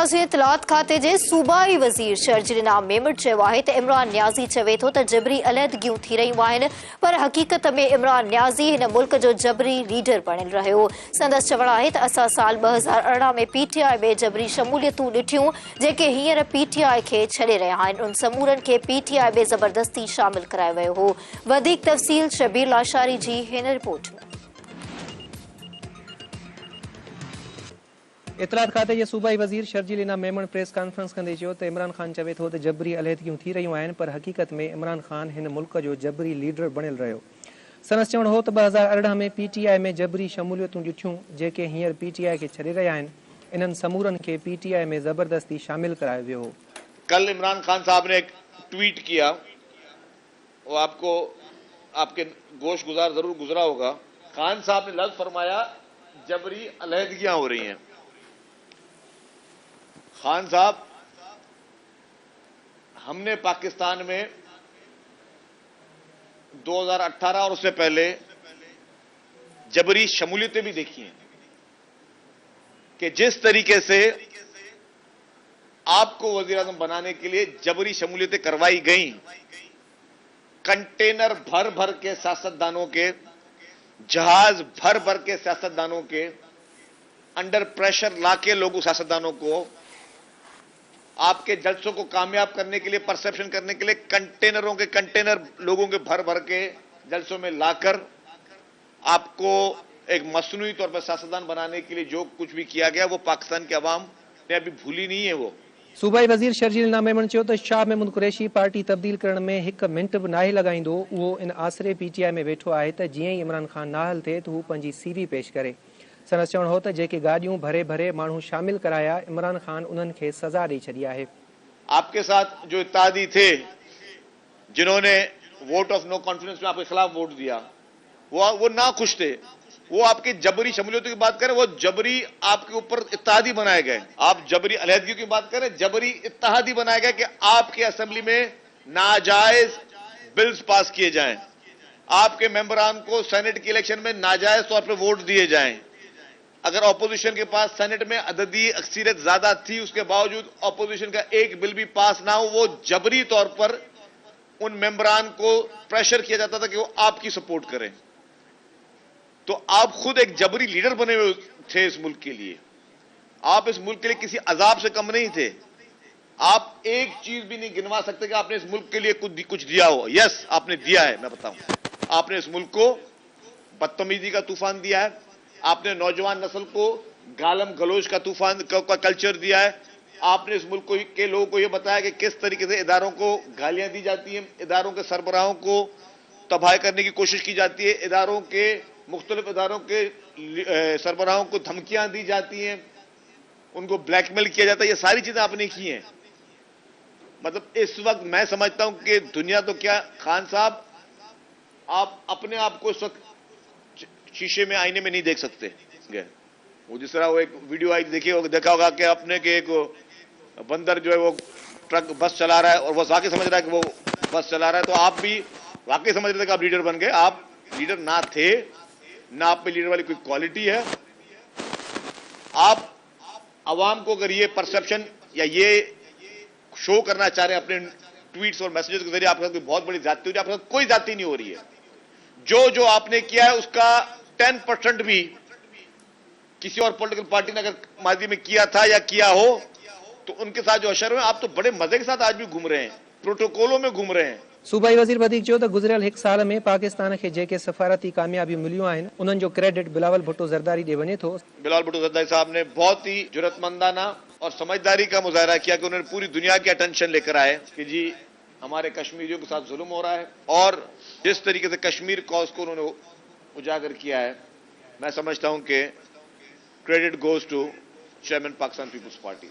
समाज जी इतलात खाते जे सूबाई वज़ीर शर्जील इनाम मेमण चयो आहे त इमरान न्याज़ी चवे थो त जबरी अलहदगियूं थी रहियूं आहिनि, पर हक़ीक़त में इमरान न्याज़ी हिन मुल्क जो जबरी लीडर बणियल रहियो। संदसि चवणु आहे त असां साल 2018 में PTI में जबरी शमूलियतूं ॾिठियूं जेके हींअर PTI खे छॾे रहिया आहिनि। उन समूरनि खे PTI में ज़बरदस्ती शामिल करायो वियो हो। वधीक तफ़सील शबीर लाशारी जी हिन रिपोर्ट में। इतलात खाते जे सूबाई वज़ीर शर्जील इनाम मेमण प्रेस कॉन्फ्रेंस कंदे चयो त इमरान खान चवे थो त जबरी अलहदगियूं थी रहियूं आहिनि, पर हक़ीक़त में इमरान खान हिन मुल्क जो जबरी लीडर बणियल रहियो। संदसि चवणु हो त 2018 में PTI में जबरी शमूलियतूं ॾिठियूं जेके हींअर PTI खे छॾे रहिया आहिनि। इन्हनि समूरनि खे PTI में ज़बरदस्ती शामिल करायो वियो हो। कल इमरान खान साहब ने एक ट्वीट किया, वो आपको आपके गोश गुजार जरूर गुजरा होगा। खान साहब ने लफ्ज फरमाया जबरी अलहदगियां हो रही हैं। खान साहब, हमने पाकिस्तान में 2018 और उससे पहले जबरी शमूलियतें भी देखी हैं कि जिस तरीके से आपको वजीर आजम बनाने के लिए जबरी शमूलियतें करवाई गई, कंटेनर भर भर के सियासतदानों के, जहाज भर भर के सियासतदानों के, अंडर प्रेशर लाके लोगों सियासतदानों को आपके जलसों को कामयाब करने के लिए, परसेप्शन करने के लिए कंटेनरों के कंटेनर लोगों के भर भर के जलसों में लाकर आपको एक मसनूई तौर पर सियासतदान बनाने के लिए जो कुछ भी किया गया वो पाकिस्तान की आवाम ने अभी भूली नहीं है। वो सूबाई वज़ीर शर्जील इनाम मेमण चयो त शाह महमूद कुरैशी पार्टी तब्दील करण में हिकु मिंट बि नाहे लॻाईंदो। उहो इन आसिरे PTI में वेठो आहे त जीअं ई इमरान खान नाहल थिए त हू पंहिंजी CV पेश करे। संदसि चवणु हो त जेके गाॾियूं भरे भरे माण्हू शामिल कराया, इमरान खान उन्हनि खे सज़ा ॾेई छॾी आहे। आपके साथ जो इत्तेहादी थे जिन्होंने वोट ऑफ नो कॉन्फिडेंस में आपके खिलाफ वोट दिया, वो ना खुश थे। वो आपकी जबरी शमूलियतों की बात करें, वो जबरी आपके ऊपर इत्तेहादी बनाए गए। आप जबरी अलहदगी की बात करें, जबरी इत्तेहादी बनाया गया कि आपके असेंबली में नाजायज बिल्स पास किए जाएं, आपके मेंबरान को सेनेट की इलेक्शन में नाजायज तौर पर वोट दिए जाएं। अगर ऑपोजिशन के पास सेनेट में अददी अक्सरियत ज्यादा थी, उसके बावजूद ऑपोजिशन का एक बिल भी पास ना हो, वो जबरी तौर पर उन मेंबरान को प्रेशर किया जाता था कि वो आपकी सपोर्ट करें। तो आप खुद एक जबरी लीडर बने हुए थे इस मुल्क के लिए। आप इस मुल्क के लिए किसी अजाब से कम नहीं थे। आप एक चीज भी नहीं गिनवा सकते कि आपने इस मुल्क के लिए कुछ दिया हो। यस, आपने दिया है। मैं बताऊं, आपने इस मुल्क को बदतमीजी का तूफान दिया है, आपने नौजवान नस्ल को गालम गलोच का तूफान का कल्चर दिया है, आपने इस मुल्क के लोगों को यह बताया कि किस तरीके से इदारों को गालियां दी जाती हैं, इदारों के सरबराहों को तबाह करने की कोशिश की जाती है, इदारों के मुख्तलिफ इदारों के सरबराहों को धमकियां दी जाती हैं, उनको ब्लैकमेल किया जाता है। ये सारी चीजें आपने की हैं। मतलब इस वक्त मैं समझता हूं कि दुनिया तो क्या, खान साहब आप अपने आप को इस वक्त शीशे में, आईने में नहीं देख सकते। वो जिस तरह वो एक वीडियो आई देखा होगा कि अपने के एक बंदर जो है वो ट्रक बस चला रहा है और वो वाकई समझ रहा है कि वो बस चला रहा है। तो आप भी वाकई समझ रहे थे कि आप लीडर बन गए। आप लीडर ना थे, ना आप में लीडर वाली कोई क्वालिटी है। आप आवाम को अगर ये परसेप्शन या ये शो करना चाह रहे हैं अपने ट्वीट्स और मैसेजेस के जरिए आपके साथ कोई बहुत बड़ी जाति हो रही है, आपके साथ कोई जाति नहीं हो रही है। जो आपने किया है उसका 10% भी किसी और पॉलिटिकल पार्टी ने अगर माजी में किया था या किया हो तो उनके साथ जो अशर में आप तो बड़े मजे के साथ आज भी घूम रहे हैं, प्रोटोकॉलों में घूम रहे हैं। सूबाई वज़ीर वधीक चयो त गुज़िरियल हिकु साल में पाकिस्तान खे जेके सफ़ारती कामयाबियूं मिलियूं आहिनि उन्हनि जो क्रेडिट बिलावल भुट्टो ज़रदारी ॾे वञे थो। बिलावल भुट्टो ज़रदारी साहब ने बहुत ही जुर्रतमंदाना और समझदारी का मुजाहरा किया कि उन्होंने पूरी दुनिया की अटेंशन लेकर आए कि जी हमारे कश्मीरियों के साथ जुल्म हो रहा है, और जिस तरीके से कश्मीर कॉज को उन्होंने उजागर किया है, मैं समझता हूं कि credit goes to chairman Pakistan Peoples party.